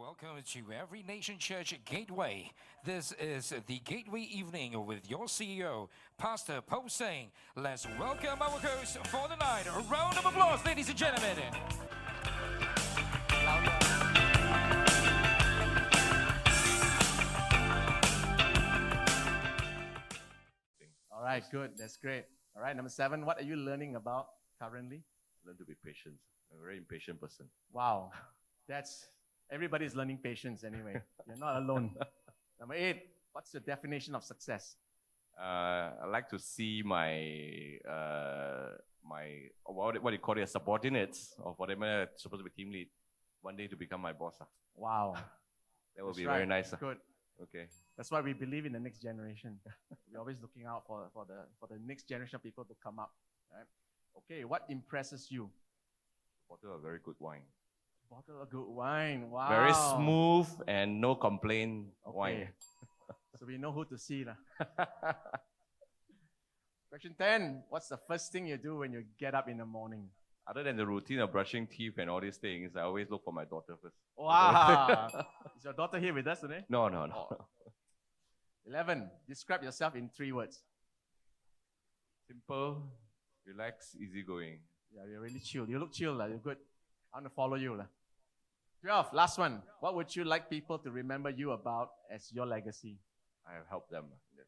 Welcome to Every Nation Church Gateway. This is the Gateway Evening with your CEO, Pastor Paul Singh. Let's welcome our host for the night. A round of applause, ladies and gentlemen. All right, good. That's great. All right, number 7. What are you learning about currently? Learn to be patient. I'm a very impatient person. Wow, everybody's learning patience anyway. You're not alone. Number 8. What's your definition of success? I like to see my what do you call it, subordinates, or whatever supposed to be team lead, one day to become my boss. Wow, That would be very nice. Good. Okay. That's why we believe in the next generation. We're always looking out for the next generation of people to come up. Right? Okay, what impresses you? Bottle of very good wine. Bottle of good wine. Wow. Very smooth and no complaint wine. So we know who to see. Question 10. What's the first thing you do when you get up in the morning? Other than the routine of brushing teeth and all these things, I always look for my daughter first. Wow. Is your daughter here with us today? No. Oh. 11. Describe yourself in 3 words. Simple, relaxed, easygoing. Yeah, you're really chill. You look chill. You're good. I want to follow you. 12. Last one. What would you like people to remember you about as your legacy? I have helped them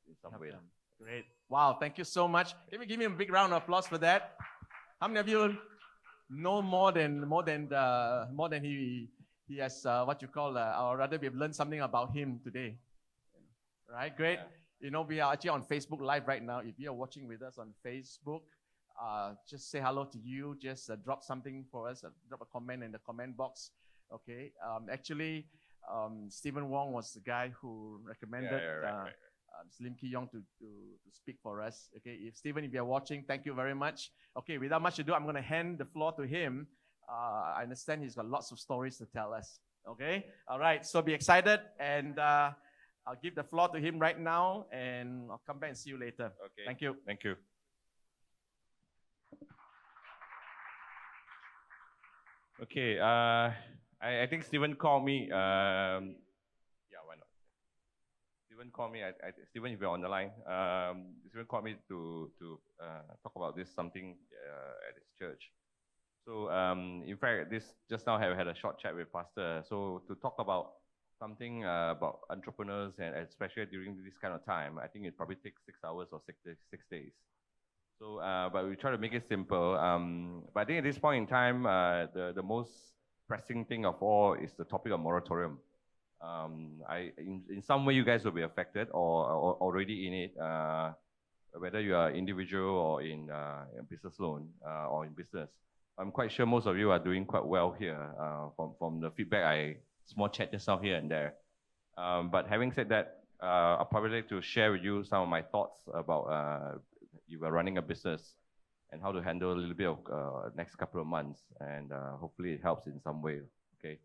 in some way. Great. Wow. Thank you so much. Give me a big round of applause for that. How many of you know more than he has what you call, or rather we've learned something about him today. Right? Great. Yeah. You know, we are actually on Facebook Live right now. If you are watching with us on Facebook, just say hello to you. Just drop something for us. Drop a comment in the comment box. Okay. Actually, Stephen Wong was the guy who recommended Lim Kee Yeong to speak for us. Okay. Stephen, if you're watching, thank you very much. Okay. Without much ado, I'm going to hand the floor to him. I understand he's got lots of stories to tell us. Okay. All right. So be excited, and I'll give the floor to him right now, and I'll come back and see you later. Okay. Thank you. Thank you. Okay. I think Stephen called me. Yeah, why not? Stephen called me. Stephen, if you're on the line, Stephen called me to talk about something at his church. So in fact, just now I had a short chat with Pastor. So to talk about something about entrepreneurs, and especially during this kind of time, I think it probably takes 6 hours or 6 days. So, but we try to make it simple. But I think at this point in time, the most pressing thing of all is the topic of moratorium. In some way, you guys will be affected or already in it, whether you are individual or in business loan or in business. I'm quite sure most of you are doing quite well here from the feedback small chat just now here and there. But having said that, I'll probably like to share with you some of my thoughts about you are running a business and how to handle a little bit of next couple of months, and hopefully it helps in some way. Okay.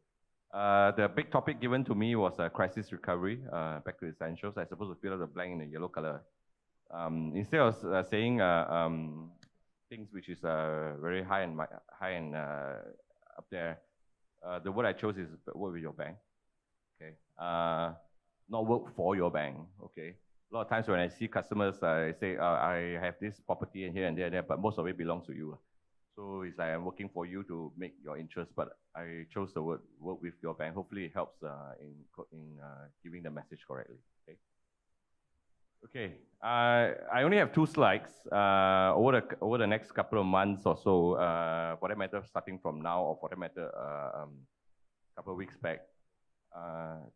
The big topic given to me was crisis recovery. Back to essentials. I suppose to fill out the blank in the yellow color. Instead of saying things which is very high and up there, the word I chose is work with your bank. Okay. Not work for your bank. Okay. A lot of times when I see customers, I say, I have this property in here and there, but most of it belongs to you. So it's like I'm working for you to make your interest, but I chose the word work with your bank. Hopefully it helps in giving the message correctly. Okay. Okay. I only have 2 slides over the next couple of months or so, for that matter, starting from now, or for that matter, a couple of weeks back.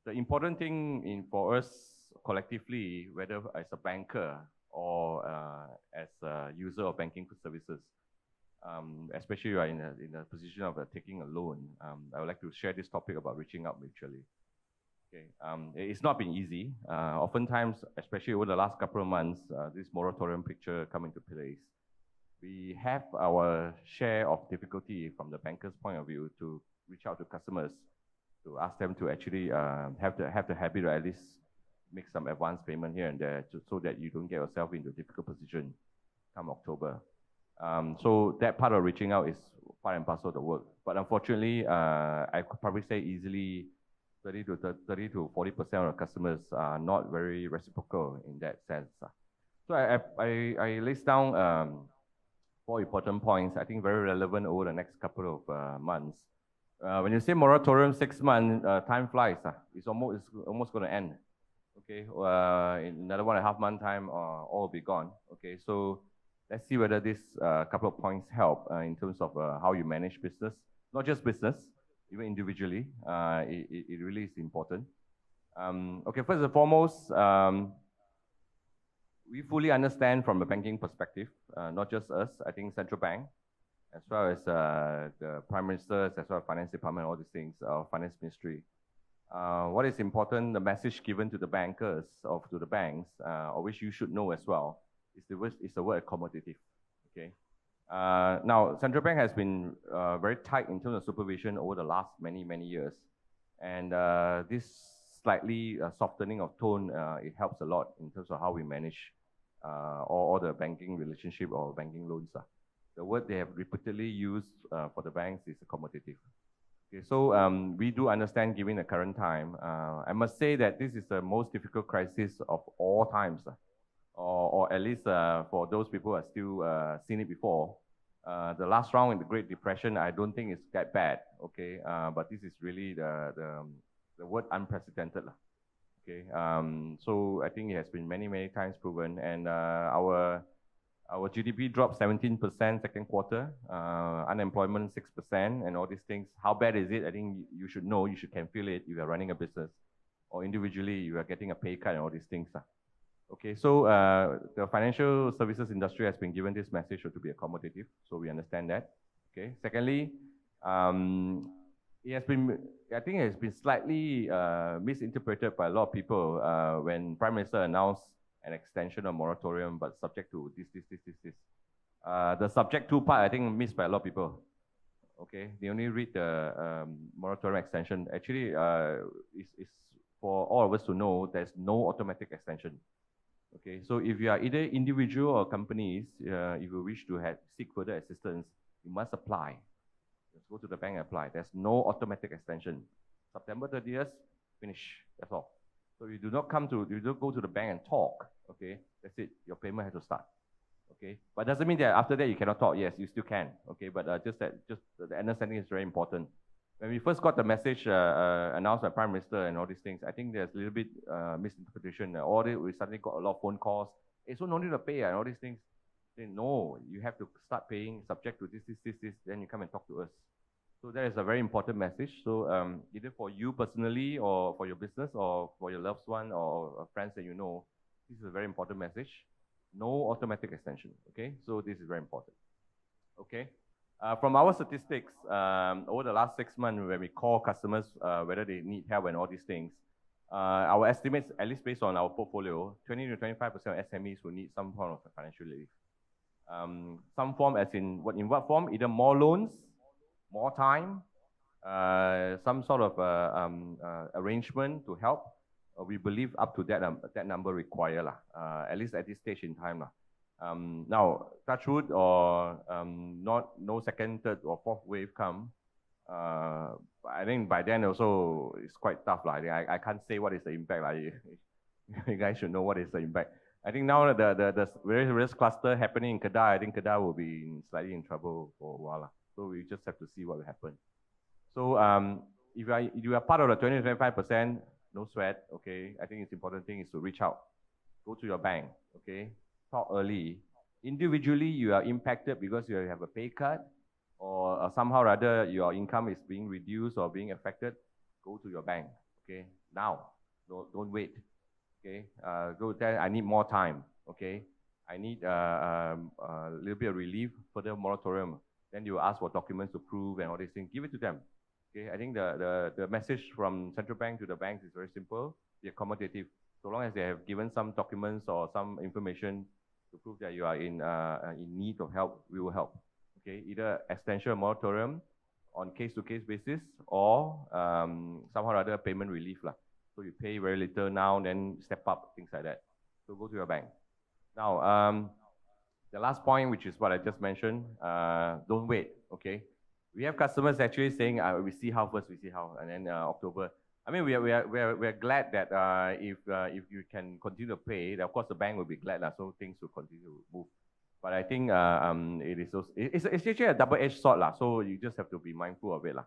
The important thing for us collectively, whether as a banker or as a user of banking services, especially you are in a position of taking a loan, I would like to share this topic about reaching out mutually. Okay. It's not been easy. Oftentimes, especially over the last couple of months, this moratorium picture come into place. We have our share of difficulty from the banker's point of view to reach out to customers, to ask them to actually have the habit, or at least make some advance payment here and there, so that you don't get yourself into a difficult position come October. So that part of reaching out is part and parcel of the work. But unfortunately, I could probably say easily 30 to 40% of the customers are not very reciprocal in that sense. So I list down 4 important points, I think very relevant over the next couple of months. When you say moratorium 6 months, time flies. It's almost going to end. Okay, in another 1.5 month time, all will be gone. Okay, so let's see whether this couple of points help in terms of how you manage business, not just business, even individually. It really is important. Okay, first and foremost, we fully understand from a banking perspective, not just us, I think central bank, as well as the prime ministers, as well as finance department, all these things, finance ministry. What is important, the message given to the bankers or to the banks, or which you should know as well, is the word accommodative. Okay. Now, central bank has been very tight in terms of supervision over the last many years, and this slightly softening of tone, it helps a lot in terms of how we manage all the banking relationship or banking loans. The word they have repeatedly used for the banks is accommodative. Okay, so we do understand, given the current time, I must say that this is the most difficult crisis of all times, or at least for those people who have still seen it before. The last round in the Great Depression, I don't think it's that bad. Okay, but this is really the word unprecedented. Okay, so I think it has been many times proven, and our GDP dropped 17% second quarter, unemployment 6%, and all these things. How bad is it? I think you should know, can feel it if you are running a business, or individually you are getting a pay cut and all these things. Okay, so the financial services industry has been given this message to be accommodative, so we understand that. Okay, secondly, I think it has been slightly misinterpreted by a lot of people when Prime Minister announced an extension of moratorium, but subject to this. The subject to part, I think, missed by a lot of people. Okay, they only read the moratorium extension. Actually, it's for all of us to know there's no automatic extension. Okay, so if you are either individual or companies, if you wish to seek further assistance, you must apply. Just go to the bank and apply. There's no automatic extension. September 30th, finish. That's all. So you don't go to the bank and talk. Okay, that's it. Your payment has to start. Okay, but doesn't mean that after that you cannot talk. Yes, you still can. Okay, but just the understanding is very important. When we first got the message announced by Prime Minister and all these things, I think there's a little bit misinterpretation. We suddenly got a lot of phone calls. Hey, so no need to pay and all these things. Say, no, you have to start paying subject to this, then you come and talk to us. So that is a very important message. So either for you personally or for your business or for your loved one or friends that you know, this is a very important message. No automatic extension. Okay, so this is very important. Okay. From our statistics, over the last 6 months, when we call customers whether they need help and all these things, our estimates, at least based on our portfolio, 20 to 25% of SMEs will need some form of financial relief. Some form, as in what form? Either more loans, more time, some sort of arrangement to help. We believe up to that number required, at least at this stage in time. Now, touch wood or no second, third, or fourth wave come. I think by then also it's quite tough. I can't say what is the impact. You guys should know what is the impact. I think now the various cluster happening in Kedah, I think Kedah will be slightly in trouble for a while. So we just have to see what will happen. So if you are part of the 20-25%, no sweat. Okay, I think it's important thing is to reach out, go to your bank. Okay, talk early. Individually, you are impacted because you have a pay cut or somehow or other your income is being reduced or being affected. Go to your bank. Okay, now, don't wait. Okay, go there. I need more time. Okay, I need a little bit of relief for the moratorium. Then you ask for documents to prove and all these things. Give it to them. Okay, I think the message from central bank to the banks is very simple. Be accommodative. So long as they have given some documents or some information to prove that you are in need of help, we will help. Okay, either extension of moratorium on case-to-case basis or somehow or other payment relief. So you pay very little now, then step up, things like that. So go to your bank. Now, the last point, which is what I just mentioned, don't wait. Okay, we have customers actually saying, we see how first, we see how, and then October. I mean, we are glad that if you can continue to pay, then of course the bank will be glad lah. So things will continue to move. But I think it is also, it's actually a double-edged sword lah. So you just have to be mindful of it lah.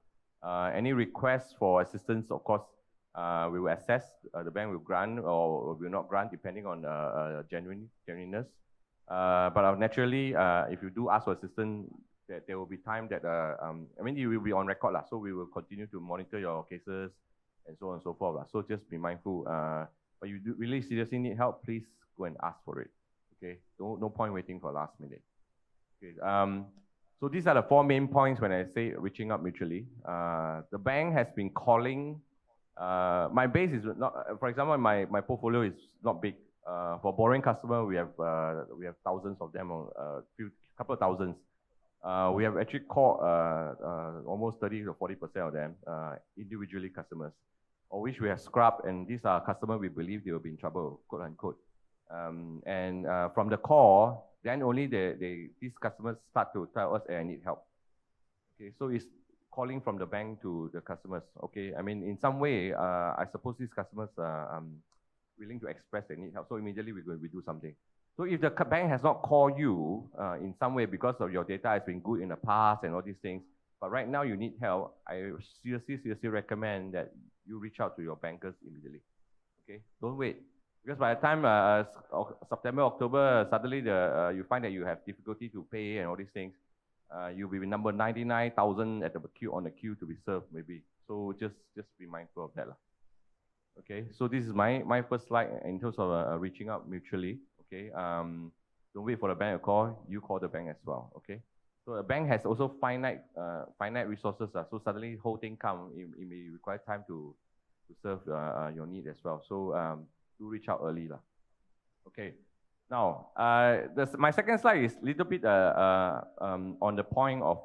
Any requests for assistance, of course, we will assess. The bank will grant or will not grant depending on genuineness. But naturally, if you do ask for assistance, that there will be time that I mean you will be on record lah. So we will continue to monitor your cases and so on and so forth lah. So just be mindful. But you do really seriously need help, please go and ask for it. Okay, no point waiting for last minute. Okay, so these are the 4 main points when I say reaching out mutually. The bank has been calling. My base is not, for example, my portfolio is not big. For borrowing customer, we have thousands of them, couple of thousands. We have actually called almost 30 to 40% of them individually customers, of which we have scrubbed, and these are customers we believe they will be in trouble, quote unquote. And from the call, then only these customers start to tell us, I need help. Okay, so it's calling from the bank to the customers. Okay, I mean, in some way, I suppose these customers are willing to express they need help. So immediately we do something. So if the bank has not called you in some way because of your data has been good in the past and all these things, but right now you need help, I seriously recommend that you reach out to your bankers immediately. Okay, don't wait. Because by the time September, October, suddenly you find that you have difficulty to pay and all these things, you'll be number 99,000 on the queue to be served maybe. So just be mindful of that lah. Okay, so this is my first slide in terms of reaching out mutually. Okay, don't wait for the bank to call, you call the bank as well. Okay, so the bank has also finite resources. So suddenly whole thing come, it may require time to serve your need as well. So do reach out early lah. Okay, now my second slide is a little bit on the point of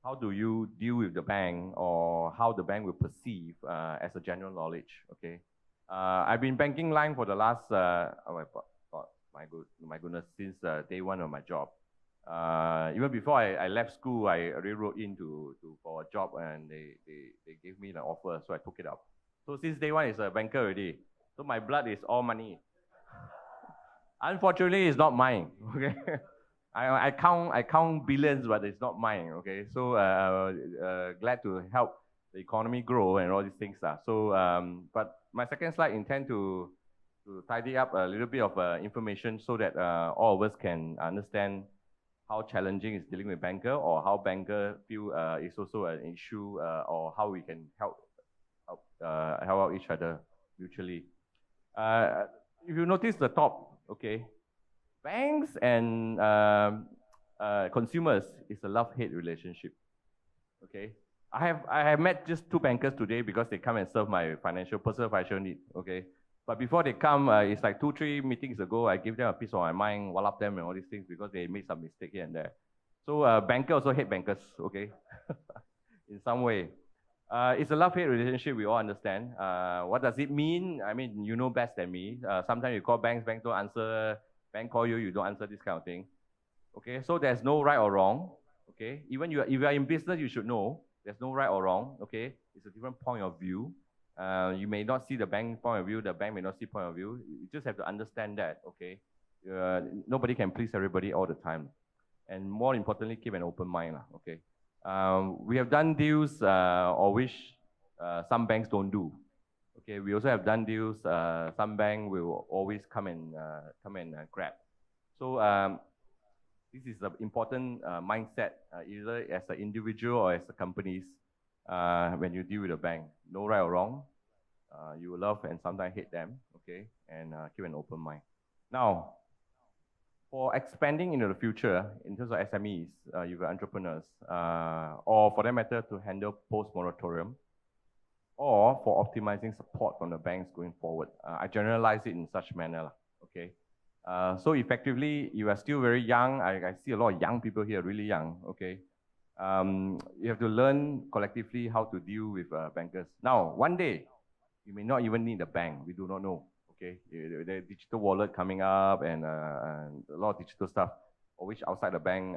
how do you deal with the bank, or how the bank will perceive as a general knowledge. Okay, I've been banking line for the last my goodness, since day one of my job. Even before I left school, I already wrote in for a job, and they gave me the offer, so I took it up. So since day one, it's a banker already. So my blood is all money. Unfortunately, it's not mine. Okay, I count billions, but it's not mine. Okay, so glad to help the economy grow and all these things. So, but my second slide intend to tidy up a little bit of information so that all of us can understand how challenging is dealing with banker, or how banker feel is also an issue, or how we can help out each other mutually. If you notice the top, okay, banks and consumers is a love-hate relationship. Okay, I have met just 2 bankers today because they come and serve my personal financial need. Okay, but before they come, it's like 2-3 meetings ago, I give them a piece of my mind, wallop them and all these things because they made some mistake here and there. So banker also hate bankers. Okay, in some way. It's a love-hate relationship, we all understand. What does it mean? I mean, you know best than me. Sometimes you call banks, bank don't answer. Bank call you, you don't answer, this kind of thing. Okay, so there's no right or wrong. Okay, even if you are in business, you should know there's no right or wrong. Okay, it's a different point of view. You may not see the bank point of view, the bank may not see point of view. You just have to understand that. Okay, nobody can please everybody all the time, and more importantly, keep an open mind. Okay. We have done deals which some banks don't do. Okay, we also have done deals. Some bank will always come and grab. So this is an important mindset, either as an individual or as a companies, when you deal with a bank. No right or wrong. You will love and sometimes hate them. Okay, and keep an open mind. Now, for expanding into the future, in terms of SMEs, you've got entrepreneurs, or for that matter, to handle post-moratorium, or for optimizing support from the banks going forward. I generalize it in such manner. Okay, so effectively, you are still very young. I see a lot of young people here, really young. Okay, you have to learn collectively how to deal with bankers. Now, one day, you may not even need a bank. We do not know. Okay, the digital wallet coming up and a lot of digital stuff, which outside the bank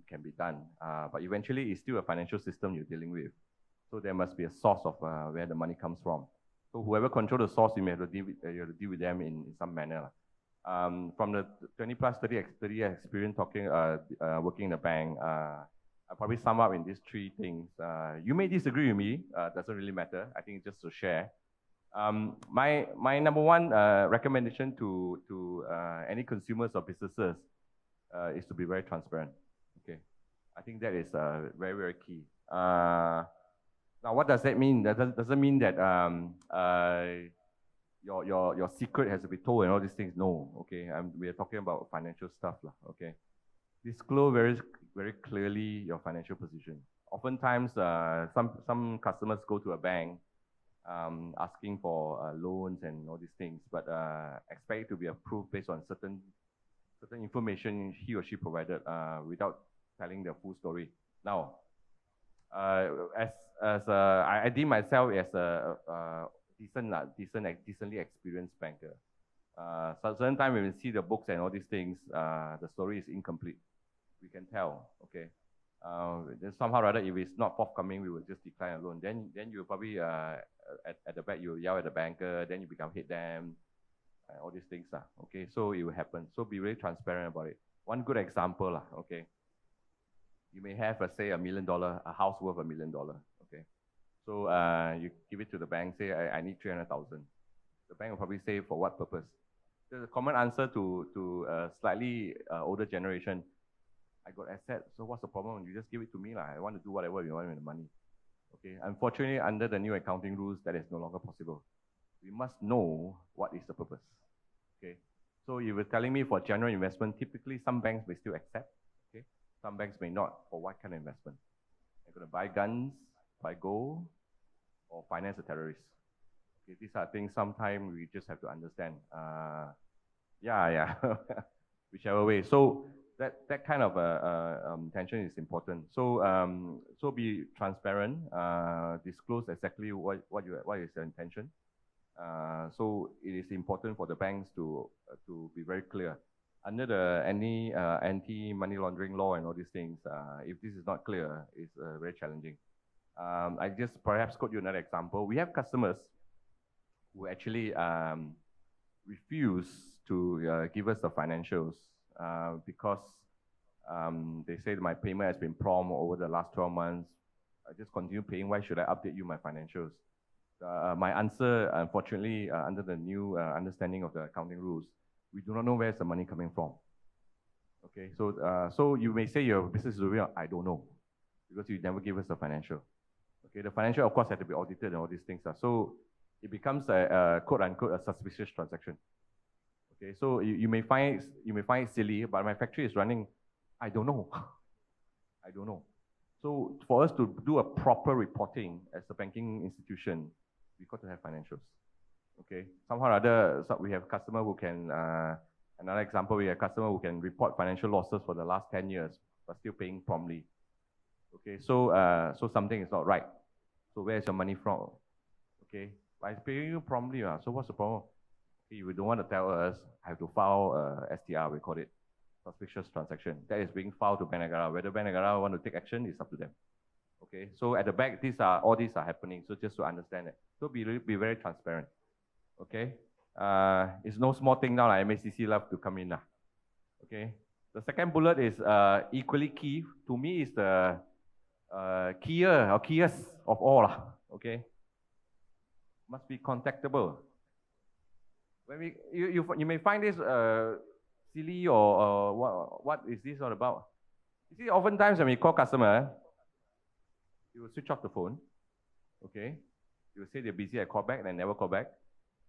can be done. But eventually, it's still a financial system you're dealing with. So there must be a source of where the money comes from. So whoever controls the source, you may have to you have to deal with them in some manner. From the 20 plus 30 year experience working in the bank, I'll probably sum up in these three things. You may disagree with me, doesn't really matter. I think it's just to share. My number one recommendation to any consumers or businesses is to be very transparent. Okay, I think that is very, very key. Now, what does that mean? That doesn't mean that your secret has to be told and all these things. No, okay. We are talking about financial stuff, lah. Okay, disclose very clearly your financial position. Oftentimes, some customers go to a bank asking for loans and all these things, but expect it to be approved based on certain information he or she provided without telling the full story. Now, I deem myself as a decently experienced banker. So certain time when we see the books and all these things, the story is incomplete. We can tell, okay. Then somehow or other, if it's not forthcoming, we will just decline a loan. Then you probably at the back you yell at the banker, then you become hit them, all these things okay. So it will happen. So be very transparent about it. One good example okay. You may have, say, $1 million, a house worth $1 million, okay. So you give it to the bank, say, I need 300,000. The bank will probably say, for what purpose? There's a common answer to a slightly older generation. I got assets, so what's the problem? You just give it to me. I want to do whatever you want with the money. Okay. Unfortunately, under the new accounting rules, that is no longer possible. We must know what is the purpose. Okay. So you were telling me for general investment, typically some banks may still accept. Okay. Some banks may not. For what kind of investment? They're going to buy guns, buy gold, or finance a terrorist. Okay. These are things sometimes we just have to understand. Yeah. Whichever way. So that kind of tension is important. So be transparent. Disclose exactly what is your intention. So it is important for the banks to be very clear. Under the any anti-money laundering law and all these things, if this is not clear, it's very challenging. I just perhaps quote you another example. We have customers who actually refuse to give us the financials because they say my payment has been prompt over the last 12 months. I just continue paying. Why should I update you my financials? My answer, unfortunately, under the new understanding of the accounting rules, we do not know where's the money coming from. Okay, so you may say your business is doing, I don't know, because you never give us the financial. Okay, the financial, of course, had to be audited and all these things. So it becomes a quote unquote a suspicious transaction. Okay, so you may find it silly, but my factory is running. I don't know. I don't know. So for us to do a proper reporting as a banking institution, we've got to have financials. Okay. Somehow or other, so we have customer who can. Another example, we have customer who can report financial losses for the last 10 years, but still paying promptly. Okay. So something is not right. So where's your money from? Okay. By paying you promptly, so what's the problem? Okay, if you don't want to tell us, I have to file STR. We call it suspicious transaction. That is being filed to Bank Negara. Whether Bank Negara want to take action is up to them. Okay, so at the back, all these are happening. So just to understand it. So be very transparent. Okay, it's no small thing now. MACC love to come in now. Okay, the second bullet is equally key. To me, is the keyest of all. Okay, must be contactable. When you may find this silly or what is this all about? You see, oftentimes when we call customer, you will switch off the phone. Okay, you will say they're busy. I call back and I never call back.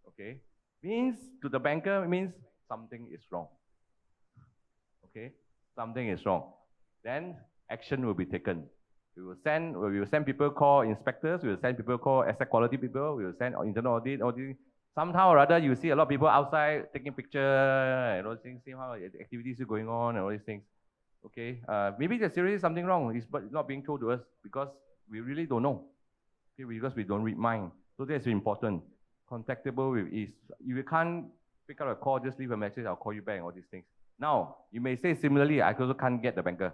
Okay, means to the banker means something is wrong. Okay, something is wrong. Then action will be taken. We will send people call inspectors. We will send people call asset quality people. We will send internal audit. Somehow or other, you see a lot of people outside taking pictures and all these things, see how activities are going on and all these things. Okay, maybe there's seriously something wrong. It's not being told to us because we really don't know. Okay, because we don't read mind. So that's important. Contactable with ease. You can't pick up a call, just leave a message, I'll call you back, all these things. Now, you may say similarly, I also can't get the banker.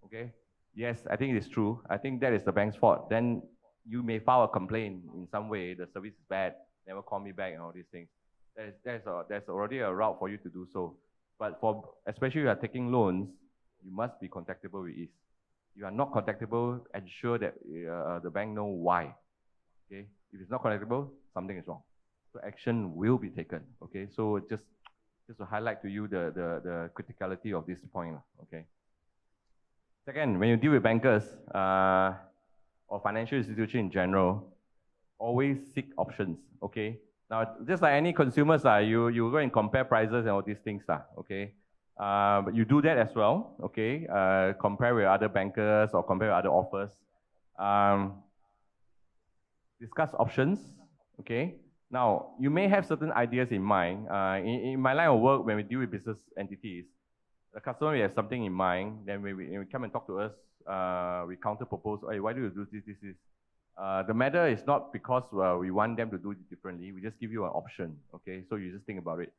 Okay? Yes, I think it is true. I think that is the bank's fault. Then you may file a complaint in some way, the service is bad, never call me back and all these things. There's already a route for you to do so. But especially if you are taking loans, you must be contactable with ease. You are not contactable, ensure that the bank know why. Okay, if it's not contactable, something is wrong. So action will be taken. Okay, so just to highlight to you the criticality of this point. Okay. Second, when you deal with bankers or financial institution in general, always seek options. Okay. Now, just like any consumers, you go and compare prices and all these things. Okay. But you do that as well. Okay. Compare with other bankers or compare with other offers. Discuss options. Okay. Now, you may have certain ideas in mind. In my line of work, when we deal with business entities, the customer will have something in mind. Then when we come and talk to us, we counter propose, hey, why do you do this? The matter is not because we want them to do it differently. We just give you an option. Okay, so you just think about it.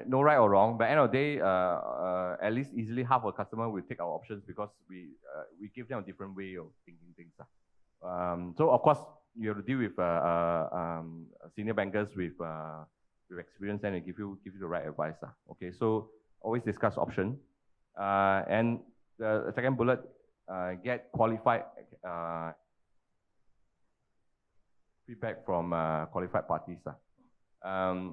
No right or wrong, but at the end of the day, at least easily half a customer will take our options because we give them a different way of thinking things. So of course, you have to deal with senior bankers with experience and give you the right advice. Okay, so always discuss option. And the second bullet, get qualified feedback from qualified parties. I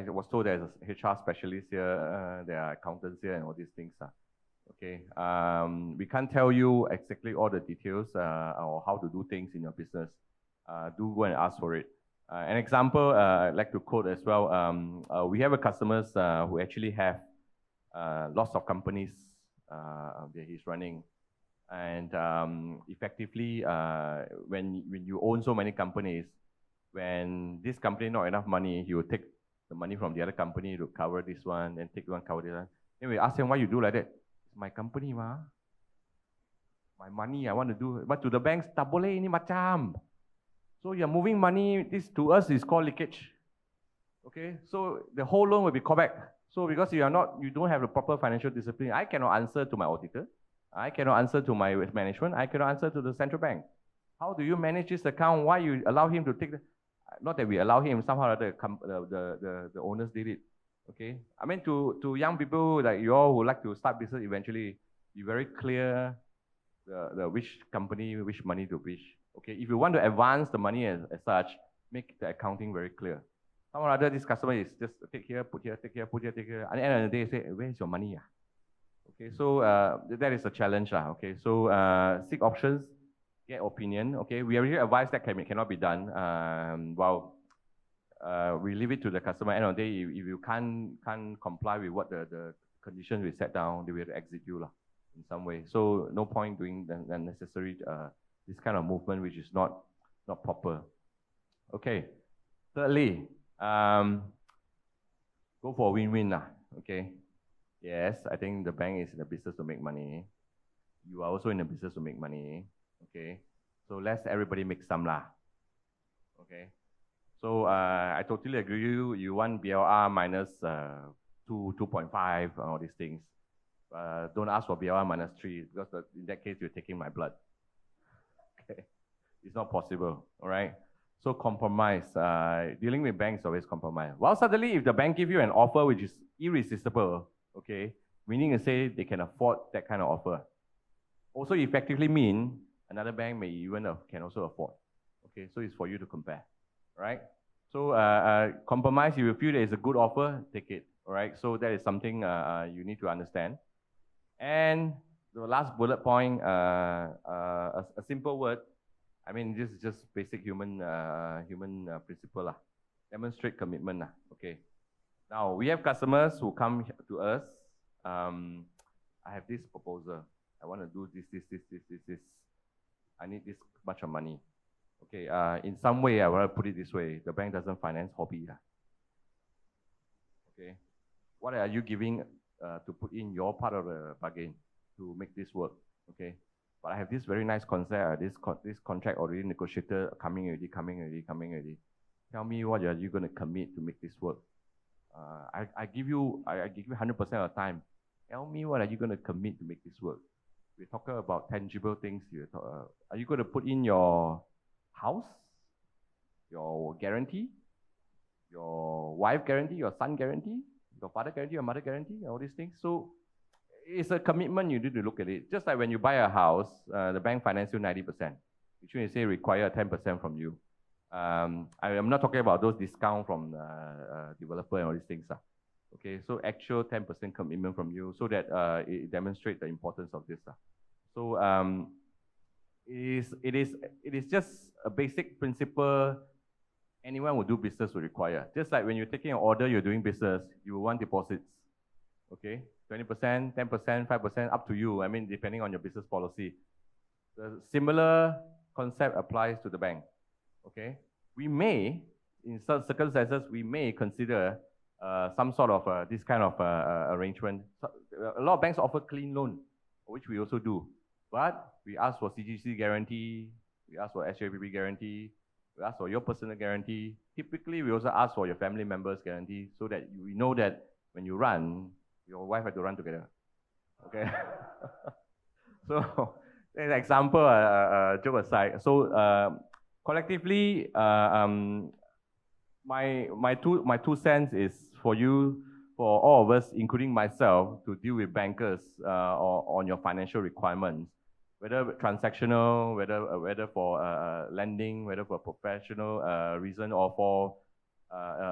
was told there's a HR specialist here, there are accountants here and all these things. Okay, we can't tell you exactly all the details or how to do things in your business. Do go and ask for it. An example I'd like to quote as well. We have a customers who actually have lots of companies that he's running, and effectively, when you own so many companies, when this company not enough money, he will take the money from the other company to cover this one, then take one cover this one. Then we ask him, why you do like that? It's my company, ma. My money, I want to do. But to the banks, tak boleh ini macam. So you're moving money. This to us is called leakage. Okay, so the whole loan will be called back. So because you don't have the proper financial discipline, I cannot answer to my auditor. I cannot answer to my management. I cannot answer to the central bank. How do you manage this account? Why you allow him to take the? Not that we allow him. Somehow the owners did it. Okay, I mean to young people like you all who like to start business eventually, be very clear the which company, which money to which. Okay, if you want to advance the money as such, make the accounting very clear. Some other this customer is just take here, put here, take here, put here, take here. At the end of the day, say, where's your money? Okay, so that is a challenge. Okay, so seek options, get opinion. Okay, we already advise that cannot be done. We leave it to the customer. At the end of the day, if you can't comply with what the conditions we set down, they will exit you in some way. So no point doing the necessary this kind of movement which is not proper. Okay. Thirdly, go for win-win. Okay. Yes, I think the bank is in the business to make money. You are also in the business to make money. Okay. So let's everybody make some lah. Okay. So I totally agree with you. You want BLR minus 2.5, all these things. Don't ask for BLR minus 3 because in that case you're taking my blood. Okay, it's not possible. All right. So compromise. Dealing with banks always compromise. Well, suddenly if the bank give you an offer which is irresistible, okay, meaning to say they can afford that kind of offer. Also effectively mean another bank may even can also afford. Okay, so it's for you to compare. Right? So compromise, if you feel that it's a good offer, take it. All right? So that is something you need to understand. And the last bullet point, a simple word. I mean, this is just basic human principle. Demonstrate commitment. Okay. Now, we have customers who come to us. I have this proposal. I want to do this. I need this much of money. Okay, in some way, I want to put it this way. The bank doesn't finance hobby. Okay, what are you giving to put in your part of the bargain to make this work? Okay, but I have this very nice concept. This contract already negotiated, coming already. Tell me what are you going to commit to make this work? I give you 100% of the time. Tell me what are you going to commit to make this work? we're talking about tangible things. Are you going to put in your house, your guarantee, your wife guarantee, your son guarantee, your father guarantee, your mother guarantee, all these things? So it's a commitment. You need to look at it. Just like when you buy a house, the bank finance you 90%, which means they require 10% from you. I am not talking about those discounts from developer and all these things. Okay, so actual 10% commitment from you, so that it demonstrates the importance of this. So it is just a basic principle anyone who do business will require. Just like when you're taking an order, you're doing business, you want deposits. Okay, 20%, 10%, 5%, up to you. I mean, depending on your business policy. The similar concept applies to the bank. Okay, we may, in some circumstances, we may consider some sort of this kind of arrangement. So, a lot of banks offer clean loan, which we also do. But we ask for CGC guarantee, we ask for SJPP guarantee, we ask for your personal guarantee. Typically, we also ask for your family members' guarantee, so that we know that when you run, your wife had to run together. Okay. So, an example, joke aside. So, collectively, my two cents is for you, for all of us, including myself, to deal with bankers on your financial requirements, whether transactional, whether for lending, whether for professional reason or for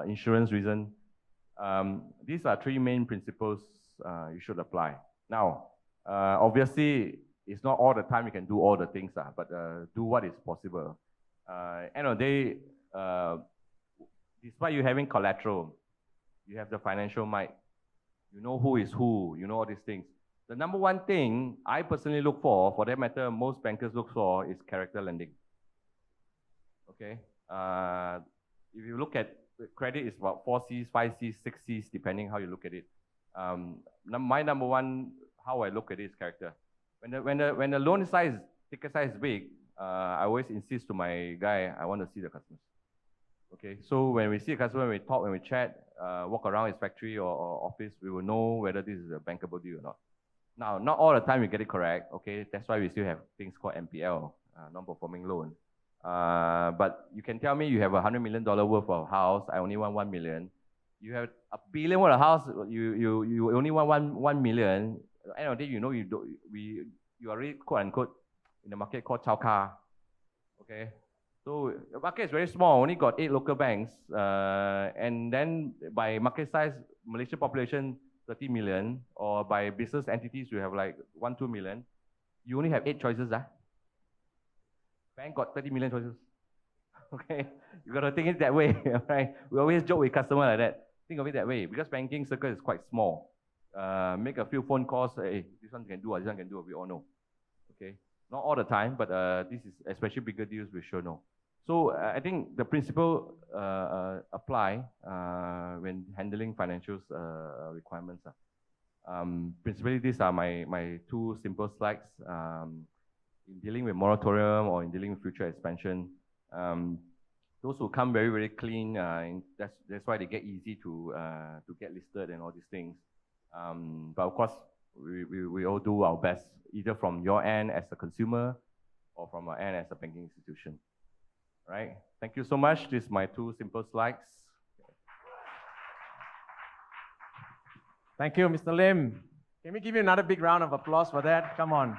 insurance reason. These are three main principles you should apply. Now, obviously, it's not all the time you can do all the things, but do what is possible. End of the day, despite you having collateral, you have the financial might, you know who is who, you know all these things. The number one thing I personally look for that matter, most bankers look for, is character lending. Okay? If you look at credit, is about 4 C's, 5 C's, 6 C's, depending how you look at it. My number one, how I look at it, is character. When the loan size, ticket size is big, I always insist to my guy, I want to see the customers. Okay, so when we see a customer, when we talk, when we chat, walk around his factory or office, we will know whether this is a bankable deal or not. Now, not all the time we get it correct. Okay, that's why we still have things called NPL, non-performing loan. But you can tell me you have $100 million worth of house, I only want 1 million. You have $1 billion worth of house, you only want 1 million. At the end of the day, you know you are really, quote unquote, in the market called chao ka. Okay. So the market is very small, only got 8 local banks, and then by market size, Malaysian population 30 million, or by business entities you have like 1-2 million. You only have 8 choices. Bank got 30 million choices. Okay, you got to think it that way, right? We always joke with customers like that. Think of it that way, because banking circle is quite small. Make a few phone calls. Hey, this one can do, this one can do. We all know. Okay. Not all the time, but this is especially bigger deals, we sure know. So I think the principle apply when handling financial requirements. Principally, these are my 2 simple slides. In dealing with moratorium or in dealing with future expansion, those who come very, very clean, that's why they get easy to get listed and all these things. But of course, we all do our best, either from your end as a consumer or from our end as a banking institution. Right? Thank you so much. These are my 2 simple slides. Thank you, Mr. Lim. Can we give you another big round of applause for that? Come on.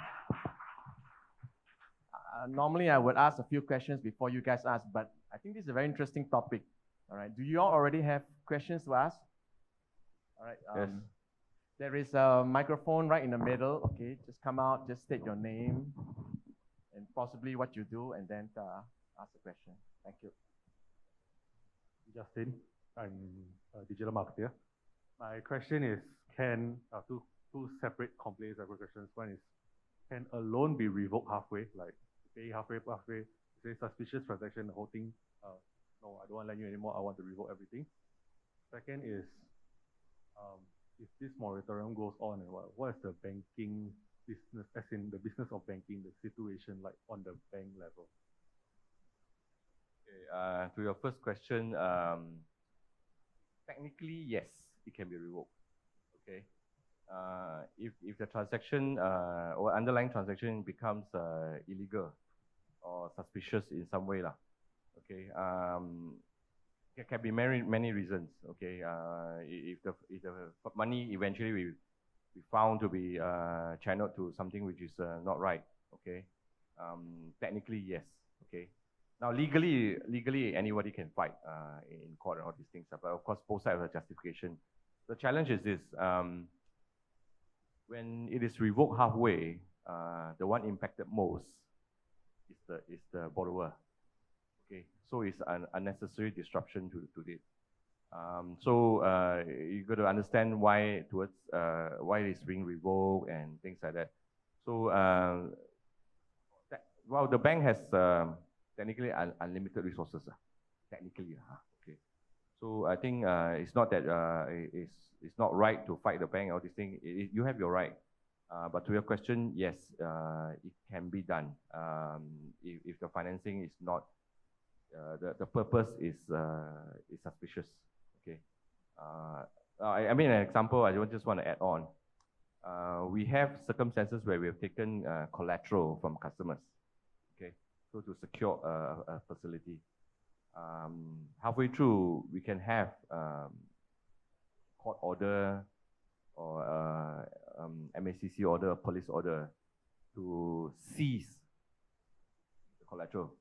Normally, I would ask a few questions before you guys ask, but I think this is a very interesting topic. All right. Do you all already have questions to ask? All right. Yes. There is a microphone right in the middle. Okay, just come out, just state your name and possibly what you do, and then ask the question. Thank you. Justin, I'm a digital marketer. My question is, can two separate completely separate questions. One is, can a loan be revoked halfway, like pay halfway, say suspicious transaction, the whole thing, no, I don't want to lend you anymore, I want to revoke everything. Second is, if this moratorium goes on, and what is the banking business, as in the business of banking, the situation like on the bank level? Okay, to your first question, technically, yes, it can be revoked. Okay. if the transaction or underlying transaction becomes illegal or suspicious in some way lah. Okay. There can be many reasons. Okay. If the money eventually we found to be channeled to something which is not right. Okay. Technically yes. Okay. Now legally anybody can fight in court and all these things. But of course both sides have a justification. The challenge is this. When it is revoked halfway, the one impacted most is the borrower. Okay, so it's an unnecessary disruption to it. So you got to understand why it's being revoked and things like that. So well, the bank has technically unlimited resources. Technically, okay. So I think it's not that it's not right to fight the bank or this thing. You have your right. But to your question, yes, it can be done if the financing is not the purpose is suspicious. Okay. I mean an example. I just want to add on. We have circumstances where we have taken collateral from customers. Okay, so to secure a facility. Halfway through, we can have court order or MACC order, police order to seize the collateral.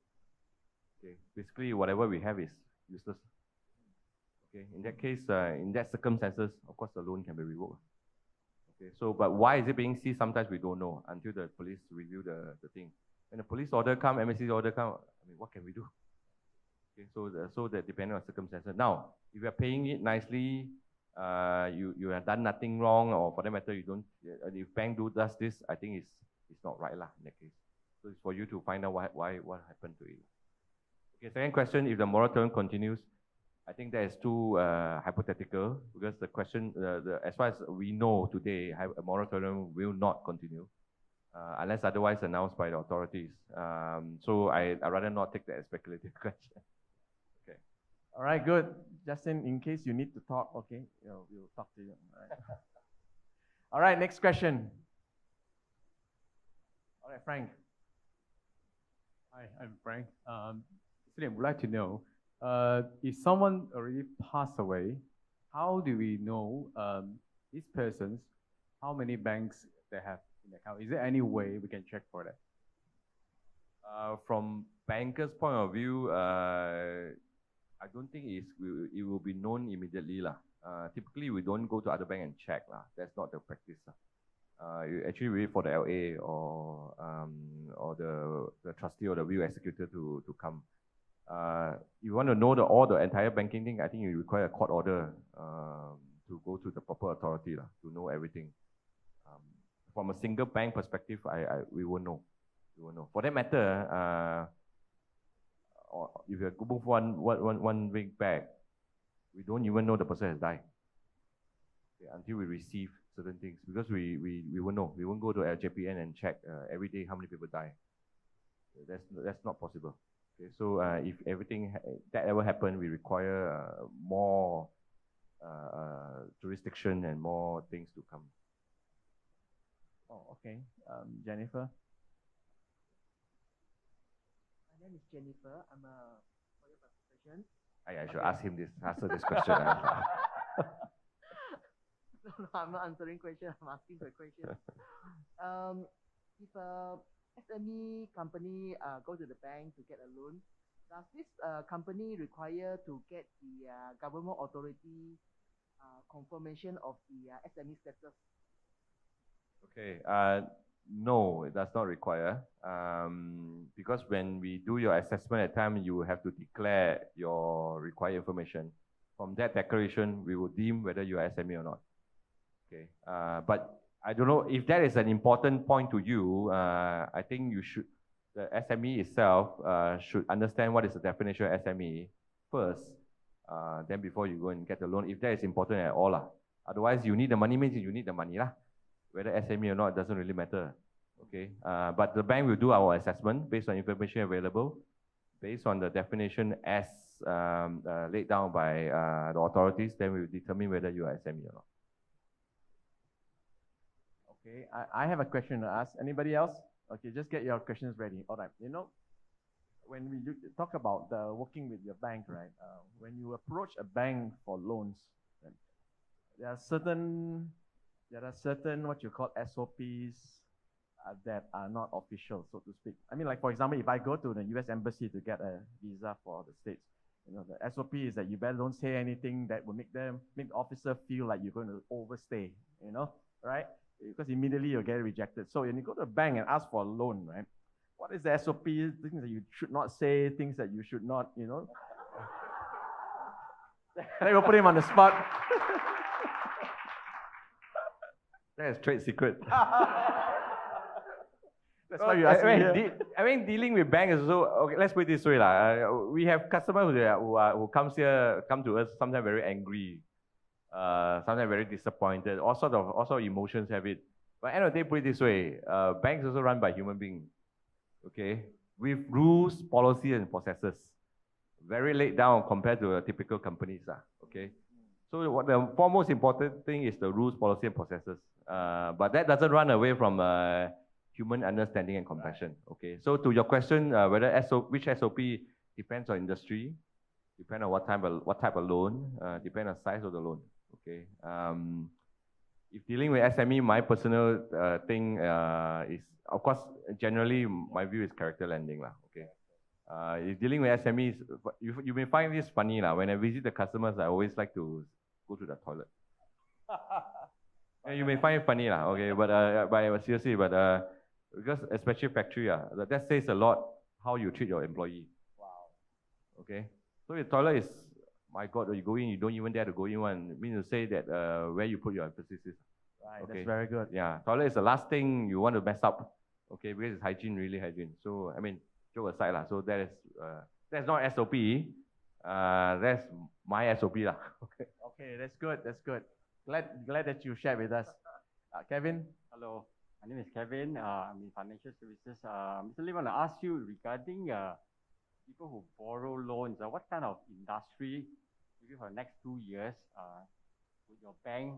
Okay, basically whatever we have is useless. Okay, in that case, in that circumstances, of course the loan can be revoked. Okay, so but why is it being seized? Sometimes we don't know until the police review the thing. When the police order come, MACC order come, I mean, what can we do? Okay, so that depending on circumstances. Now, if you are paying it nicely, you have done nothing wrong, or for that matter, you don't. If bank does this, I think it's not right lah in that case. So it's for you to find out what happened to it. Okay, second question: if the moratorium continues, I think that is too hypothetical because the question, as far as we know today, a moratorium will not continue unless otherwise announced by the authorities. So I rather not take that as speculative question. Okay. All right, good. Justin, in case you need to talk, okay, we'll talk to you. All right. All right, next question. All right, Frank. Hi, I'm Frank. Actually, I would like to know, if someone already passed away, how do we know these persons, how many banks they have in the account? Is there any way we can check for that? From bankers' point of view, I don't think it will be known immediately lah. Typically, we don't go to other bank and check lah. That's not the practice. You actually wait for the LA or the trustee or the will executor to come. You want to know all the entire banking thing, I think you require a court order to go to the proper authority lah, to know everything. From a single bank perspective, we won't know. We won't know. For that matter, if you move one week back, we don't even know the person has died. Okay, until we receive certain things, because we won't know. We won't go to LJPN and check every day how many people die. That's not possible. Okay, so if everything that ever happened, we require more jurisdiction and more things to come. Oh, okay. Jennifer. My name is Jennifer. I'm a lawyer by profession. I should answer this question. No, I'm not answering questions. I'm asking the question. If a SME company go to the bank to get a loan, does this company require to get the government authority confirmation of the SME status? Okay. No, it does not require. Because when we do your assessment at time, you have to declare your required information. From that declaration, we will deem whether you are SME or not. Okay. But I don't know if that is an important point to you. I think the SME itself should understand what is the definition of SME first. Then before you go and get the loan, if that is important at all lah. Otherwise, you need the money means you need the money lah. Whether SME or not, doesn't really matter. Okay, but the bank will do our assessment based on information available, based on the definition as laid down by the authorities. Then we will determine whether you are SME or not. Okay, I have a question to ask. Anybody else? Okay, just get your questions ready. All right. When we talk about working with your bank, right? When you approach a bank for loans, right, there are certain what you call SOPs that are not official, so to speak. I mean, like for example, if I go to the U.S. Embassy to get a visa for the States, the SOP is that you better don't say anything that will make the officer feel like you're going to overstay, right? Because immediately you'll get rejected. So when you go to a bank and ask for a loan, right? What is the SOP? Things that you should not say, things that you should not, Then we'll put him on the spot. That is trade secret. That's why you asked me here. I mean, dealing with banks is also, okay, let's put it this way. We have customers who come to us sometimes very angry, sometimes very disappointed, all sort of emotions have it. But at the end of the day, put it this way, banks also run by human beings, okay, with rules, policies, and processes. Very laid down compared to typical companies, okay. So what the foremost important thing is the rules, policy, and processes. But that doesn't run away from human understanding and compassion. Okay. So to your question, which SOP depends on industry, depend on what type of loan, depend on size of the loan. Okay. If dealing with SME, my personal thing is, of course, generally my view is character lending, okay. If dealing with SMEs, you may find this funny, when I visit the customers, I always like to go to the toilet. You may find it funny, okay, but seriously, because especially factory, that says a lot how you treat your employee. Wow. Okay, so your toilet is, my God, you go in, you don't even dare to go in one. It means to say that where you put your emphasis is. Right, okay. That's very good. Yeah, toilet is the last thing you want to mess up. Okay, because it's hygiene, really hygiene. So I mean, joke aside, so that's not SOP. That's my SOP, Okay. Okay, that's good. That's good. Glad that you shared with us. Kevin? Hello, my name is Kevin. I'm in financial services. Mr. Lim, I want to ask you regarding people who borrow loans. What kind of industry, maybe for the next 2 years, would your bank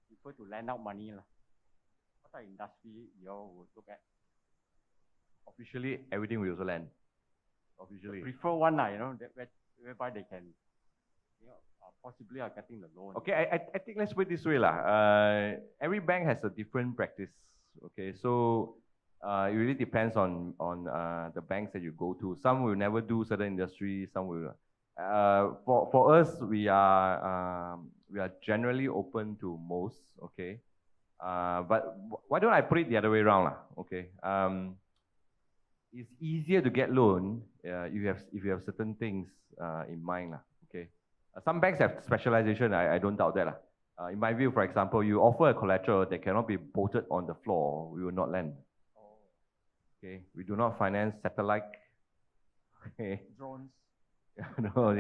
prefer to lend out money? What kind of industry you all would look at? Officially, everything we also lend. Officially. Prefer one, whereby they can, possibly are getting the loan. Okay, I think let's put it this way. Every bank has a different practice. Okay, so it really depends on the banks that you go to. Some will never do certain industries, some will. For us, we are generally open to most. Okay, but why don't I put it the other way around, Okay, it's easier to get loan if you have certain things in mind, Okay. Some banks have specialization, I don't doubt that. In my view, for example, you offer a collateral that cannot be bolted on the floor, we will not lend. Okay, we do not finance satellite. Okay. Drones. No,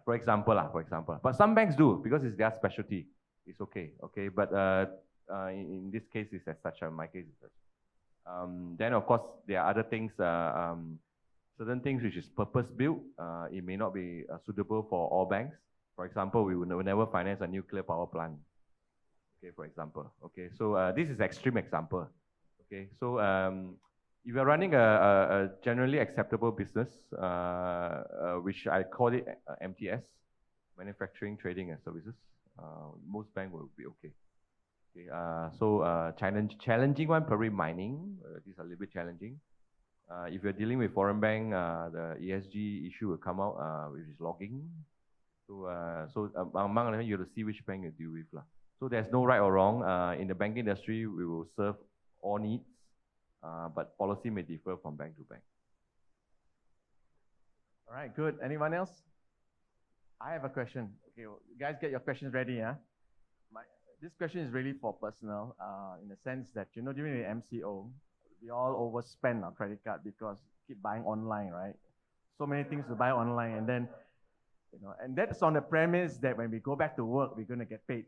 for example. But some banks do, because it's their specialty. It's okay. Okay, but in this case, it's as such. In my case, it's such. Then, of course, there are other things, certain things which is purpose-built. It may not be suitable for all banks. For example, we will never finance a nuclear power plant. Okay, for example. Okay, so this is extreme example. Okay, so if you're running a generally acceptable business, which I call it MTS, manufacturing, trading, and services, most banks will be okay. Okay, so challenging one, probably mining. These are a little bit challenging. If you're dealing with foreign bank, the ESG issue will come out, which is logging. So among them, you have to see which bank you deal with. So there's no right or wrong. In the banking industry, we will serve all needs, but policy may differ from bank to bank. All right, good. Anyone else? I have a question. Okay, well, you guys get your questions ready, yeah? This question is really for personal, in the sense that, during the MCO, we all overspend on credit card because keep buying online, right? So many things to buy online, and then, and that's on the premise that when we go back to work, we're going to get paid.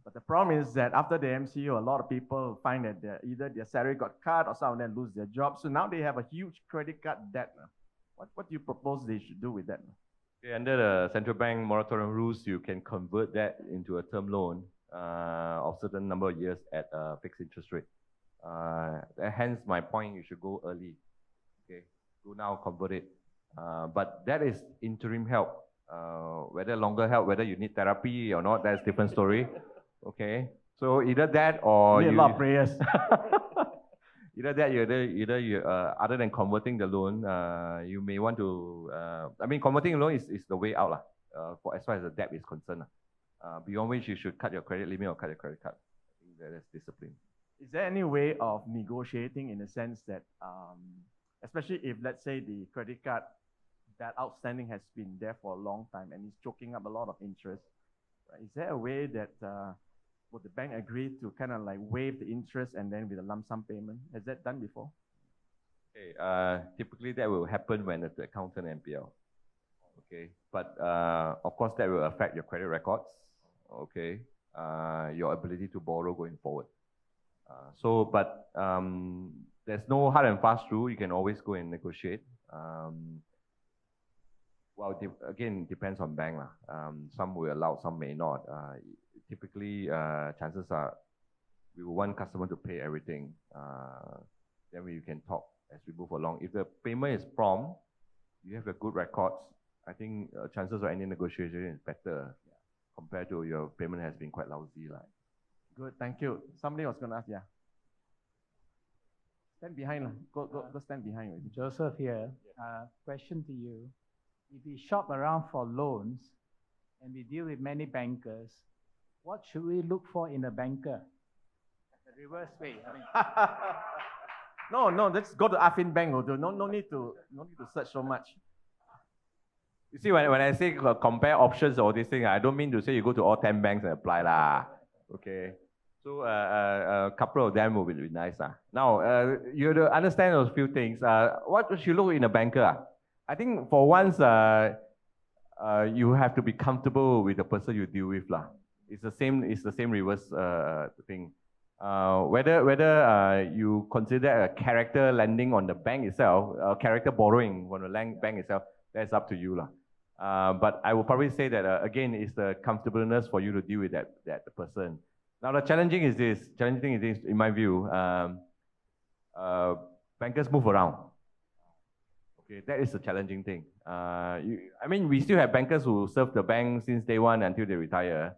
But the problem is that after the MCO, a lot of people find that either their salary got cut or some of them lose their job. So now they have a huge credit card debt. What do you propose they should do with that? Okay, under the central bank moratorium rules, you can convert that into a term loan. of certain number of years at a fixed interest rate. Hence my point, you should go early. Okay, go now, convert it. But that is interim help. Whether longer help, whether you need therapy or not, that's a different story. Okay, so either that or Need a lot of prayers. either that, either you, other than converting the loan, you may want to. I mean, converting a loan is the way out, for as far as the debt is concerned. Beyond which you should cut your credit limit or cut your credit card. I think that is discipline. Is there any way of negotiating in the sense that, especially if, let's say, the credit card, that outstanding has been there for a long time and is choking up a lot of interest, right? Is there a way that would the bank agree to kind of like waive the interest and then with a lump sum payment? Has that done before? Okay, typically that will happen when it's the accountant NPL. Okay, but of course that will affect your credit records. Okay, your ability to borrow going forward. But there's no hard and fast rule. You can always go and negotiate. Well, again, it depends on bank. Some will allow, some may not. Typically, chances are we will want customer to pay everything. Then we can talk as we move along. If the payment is prompt, you have a good records, I think chances of any negotiation is better compared to your payment has been quite lousy. Good, thank you. Somebody was going to ask, yeah. Stand behind. Go stand behind. Joseph here. Question to you. If we shop around for loans and we deal with many bankers, what should we look for in a banker? The reverse way. No, let's go to Affin Bank. No need to search so much. You see, when I say compare options or this thing, I don't mean to say you go to all 10 banks and apply lah. Okay. So a couple of them will be nice. Now, you have to understand those few things. What should you look in a banker? I think for once, you have to be comfortable with the person you deal with lah. It's the same reverse thing. Whether you consider a character lending on the bank itself, character borrowing on the bank itself, that's up to you lah. But I will probably say that again, it's the comfortableness for you to deal with that person. Now the challenging thing is this, in my view, bankers move around. Okay, that is a challenging thing. I mean, we still have bankers who serve the bank since day one until they retire,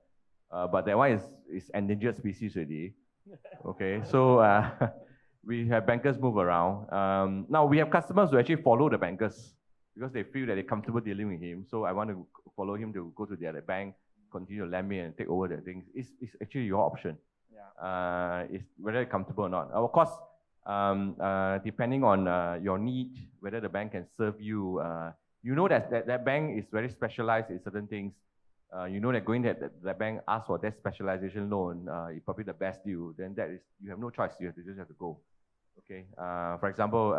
but that one is endangered species already. Okay, so we have bankers move around. Now we have customers who actually follow the bankers because they feel that they're comfortable dealing with him. So I want to follow him to go to the other bank, continue to lend me and take over the things. It's actually your option. Yeah. It's whether you're comfortable or not. Of course, depending on your need, whether the bank can serve you. You know that bank is very specialized in certain things. You know that going to that bank ask for that specialization loan, it's probably the best deal. Then that is, you have no choice. You just have to go. Okay. For example,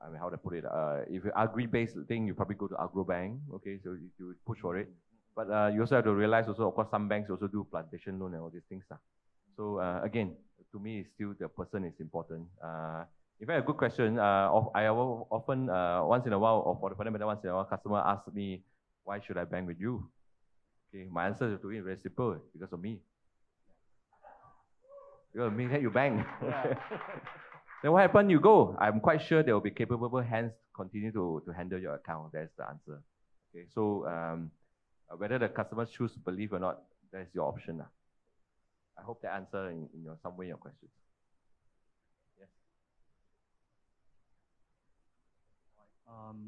I mean, how to put it? If you're agri-based thing, you probably go to agro bank. Okay, so you push for it. But you also have to realize also, of course, some banks also do plantation loan and all these things. So again, to me, it's still the person is important. If I have a good question, I often, once in a while, or for them, once in a while, customer asks me, why should I bank with you? Okay, my answer to it is very simple, because of me. Because of me, that you bank. Yeah. Then what happened? You go. I'm quite sure there will be capable hands continue to handle your account. That's the answer. Okay, so whether the customers choose to believe or not, that's your option. I hope that answer in some way your questions. Yes.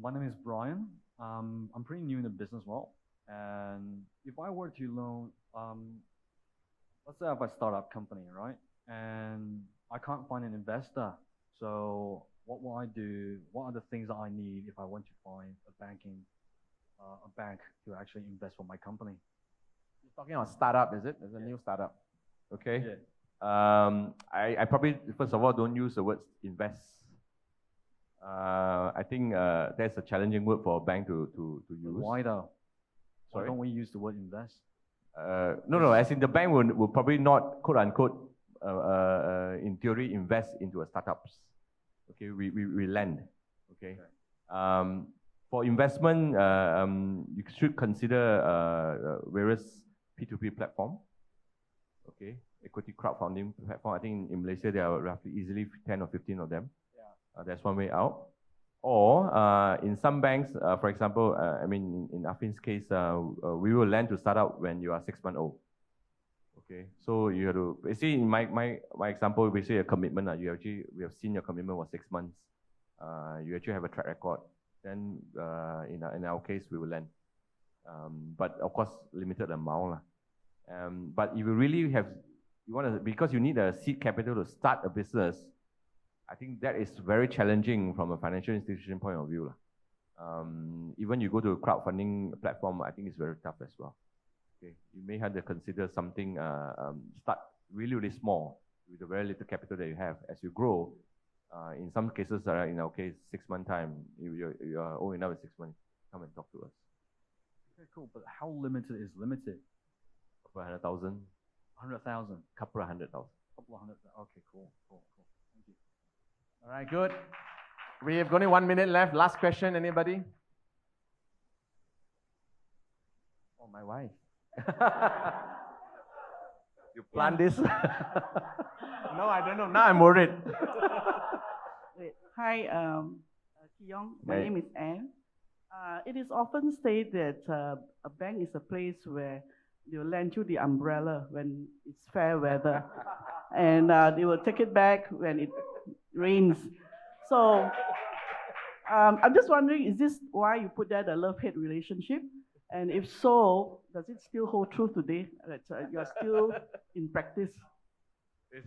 My name is Brian. I'm pretty new in the business world, and if I were to loan, let's say I have a startup company, right? And I can't find an investor. So what will I do? What are the things that I need if I want to find a bank to actually invest for my company? You're talking about startup, is it? There's a new startup. Okay. Yeah. I probably, first of all, don't use the word invest. I think that's a challenging word for a bank to use. Why though? Sorry? Why don't we use the word invest? No, as in the bank will probably not, quote unquote, in theory, invest into a startups. Okay, we lend. Okay. For investment, you should consider various P2P platform. Okay, equity crowdfunding platform. I think in Malaysia there are roughly easily 10 or 15 of them. That's one way out. Or in some banks, for example, I mean in Afin's case, we will lend to startup when you are 6 months old. Okay, so you have to, you see in my example, we say a commitment, we have seen your commitment was 6 months. You actually have a track record. Then in our case, we will lend. But of course, limited amount. But if you really have, because you need a seed capital to start a business, I think that is very challenging from a financial institution point of view. Even you go to a crowdfunding platform, I think it's very tough as well. Okay, you may have to consider something, start really, really small with a very little capital that you have. As you grow, in some cases, in our case, 6 month time, you are old enough in 6 months, come and talk to us. Okay, cool. But how limited is limited? Couple 100,000. 100,000. Couple 100,000. Couple of hundred. Okay, cool. Thank you. All right, good. We have only 1 minute left. Last question, anybody? Oh, my wife. You plan this? No, I don't know. Now I'm worried. Wait. Hi, Kee Yeong. My Hi. name is Anne. It is often said that a bank is a place where they will lend you the umbrella when it's fair weather, and they will take it back when it rains. So I'm just wondering, is this why you put that a love-hate relationship? And if so, does it still hold true today that you're still in practice? This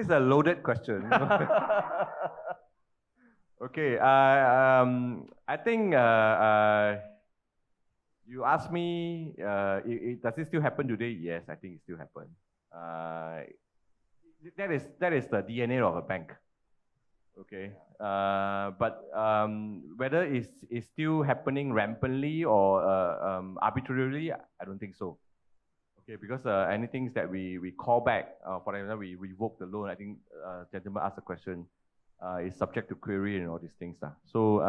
is a loaded question. Okay, I think you asked me, does it still happen today? Yes, I think it still happens. That is the DNA of a bank. Okay, but whether it's still happening rampantly or arbitrarily, I don't think so. Okay, because anything that we call back, for example, we revoke the loan. I think gentleman asked a question. Is subject to query and all these things. So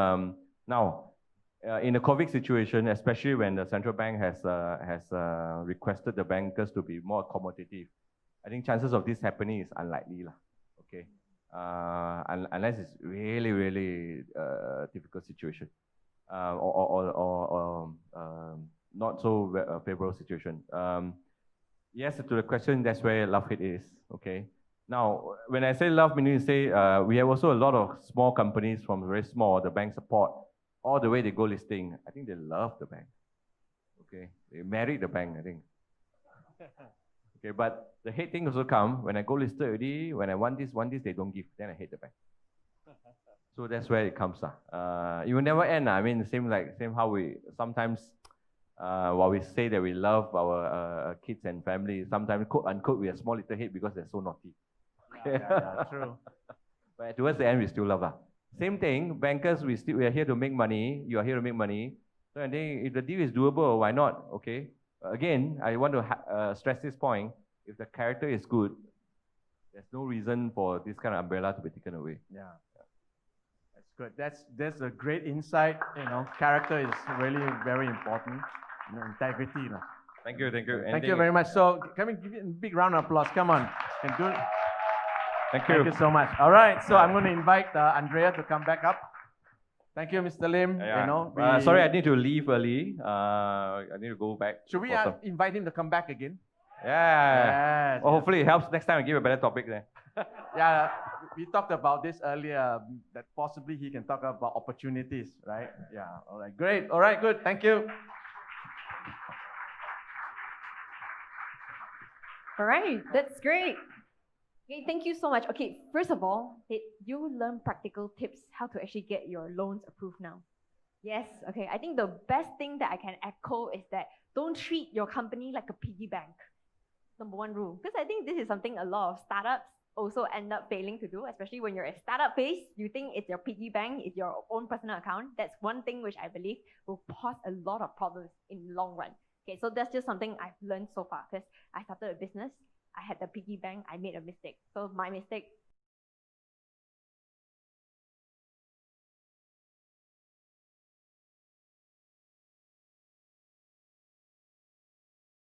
now, in the COVID situation, especially when the central bank has requested the bankers to be more accommodative, I think chances of this happening is unlikely. Okay, unless it's really, really difficult situation or not so favorable situation. Yes, to the question, that's where Lovehate is. Okay. Now, when I say love, meaning to say we have also a lot of small companies from very small, the bank support, all the way they go listing. I think they love the bank. Okay, they married the bank, I think. Okay, but the hate thing also come when I go listed already. When I want this, they don't give. Then I hate the bank. So that's where it comes. It will never end. I mean, same how we sometimes. While we say that we love our kids and family, sometimes quote unquote we are small little hate because they're so naughty. Yeah, true. But towards the end, we still love. Same thing, bankers, we are here to make money. You are here to make money. So I think if the deal is doable, why not? Okay. Again, I want to stress this point. If the character is good, there's no reason for this kind of umbrella to be taken away. Yeah. That's good. That's a great insight. Character is really very important. Integrity. Thank you. Thank you very much. So can we give you a big round of applause? Come on. And good. Thank you. Thank you so much. All right. So I'm going to invite Andrea to come back up. Thank you, Mr. Lim. Yeah. Sorry, I need to leave early. I need to go back. Should we invite him to come back again? Yeah. Yes, well, hopefully it helps next time. I give a better topic then. Yeah, we talked about this earlier, that possibly he can talk about opportunities, right? Yeah, all right, great. All right, good. Thank you. All right, that's great. Okay, thank you so much. Okay, first of all, did you learn practical tips how to actually get your loans approved now? Yes, okay. I think the best thing that I can echo is that don't treat your company like a piggy bank. Number one rule. Because I think this is something a lot of startups also end up failing to do, especially when you're a startup phase. You think it's your piggy bank, it's your own personal account. That's one thing which I believe will cause a lot of problems in the long run. Okay, so that's just something I've learned so far because I started a business. I had the piggy bank, I made a mistake. So my mistake,